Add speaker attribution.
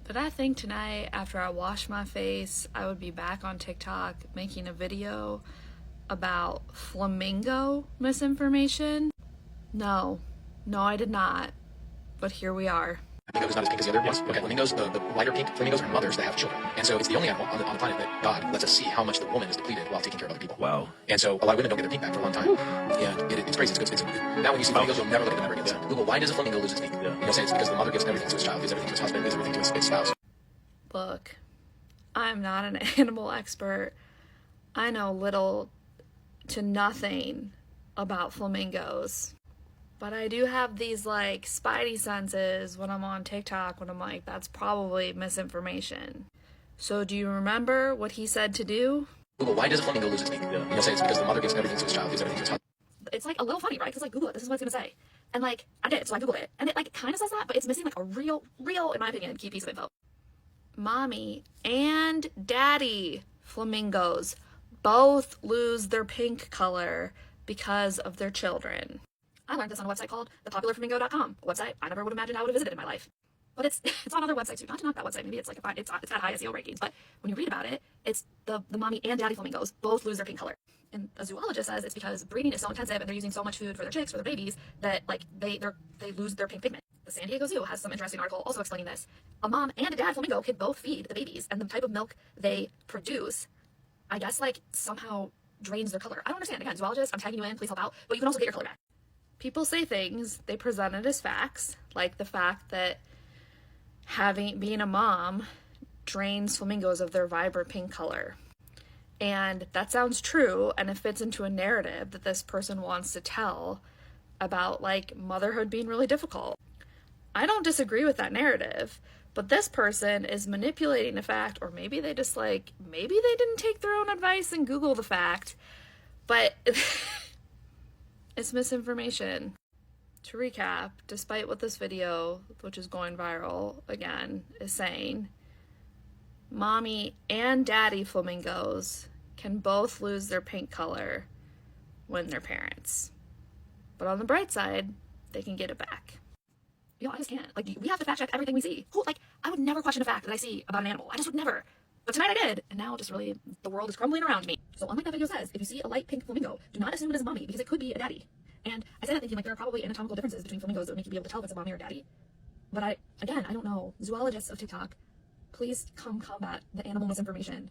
Speaker 1: But I think tonight, after I wash my face, I would be back on TikTok making a video about flamingo misinformation. No, I did not. But here we are.
Speaker 2: Flamingo is not as pink as the other ones. Okay, flamingos, the lighter pink flamingos are mothers that have children. And so it's the only animal on the planet that God lets us see how much the woman is depleted while taking care of other people.
Speaker 3: Wow.
Speaker 2: And so a lot of women don't get their pink back for a long time. And it's crazy. Now when you see flamingos, you'll never look at them ever again.
Speaker 3: Yeah.
Speaker 2: Google, why does a flamingo lose its pink?
Speaker 3: Yeah.
Speaker 2: You'll say it's because the mother gives everything to his child, gives everything to his husband, gives everything to his spouse.
Speaker 1: Look, I'm not an animal expert. I know little to nothing about flamingos. But I do have these like spidey senses when I'm on TikTok when I'm like, that's probably misinformation. So do you remember what he said to do?
Speaker 2: Google, why does a flamingo lose its pink?
Speaker 3: Yeah.
Speaker 2: You'll say it's because the mother gives everything to his child, gives everything to his husband.
Speaker 1: It's like a little funny, right? Because like Google it, this is what it's gonna say. And like I did, so I Googled it. And it like kind of says that, but it's missing like a real, in my opinion, key piece of info. Mommy and daddy flamingos both lose their pink color because of their children. I learned this on a website called thepopularflamingo.com, a website I never would have imagined I would have visited in my life. But it's on other websites too. Not to knock that website. Maybe it's like it's got high SEO rankings. But when you read about it, it's the mommy and daddy flamingos both lose their pink color. And a zoologist says it's because breeding is so intensive and they're using so much food for their chicks, for their babies, that like they lose their pink pigment. The San Diego Zoo has some interesting article also explaining this. A mom and a dad flamingo can both feed the babies, and the type of milk they produce, I guess, like somehow drains their color. I don't understand. Again, zoologists, I'm tagging you in. Please help out. But you can also get your color back. People say things they present it as facts, like the fact that being a mom drains flamingos of their vibrant pink color. And that sounds true, and it fits into a narrative that this person wants to tell about like motherhood being really difficult. I don't disagree with that narrative, but this person is manipulating the fact, or maybe they just maybe they didn't take their own advice and Google the fact, but it's misinformation. To recap, despite what this video, which is going viral again, is saying, mommy and daddy flamingos can both lose their pink color when they're parents. But on the bright side, they can get it back. I just can't. Like, we have to fact check everything we see. I would never question a fact that I see about an animal. I just would never. But tonight I did, and now just really, the world is crumbling around me. So unlike that video says, if you see a light pink flamingo, do not assume it is a mommy, because it could be a daddy. And I say that thinking, like, there are probably anatomical differences between flamingos that would make you be able to tell if it's a mommy or a daddy. But I don't know. Zoologists of TikTok, please come combat the animal misinformation.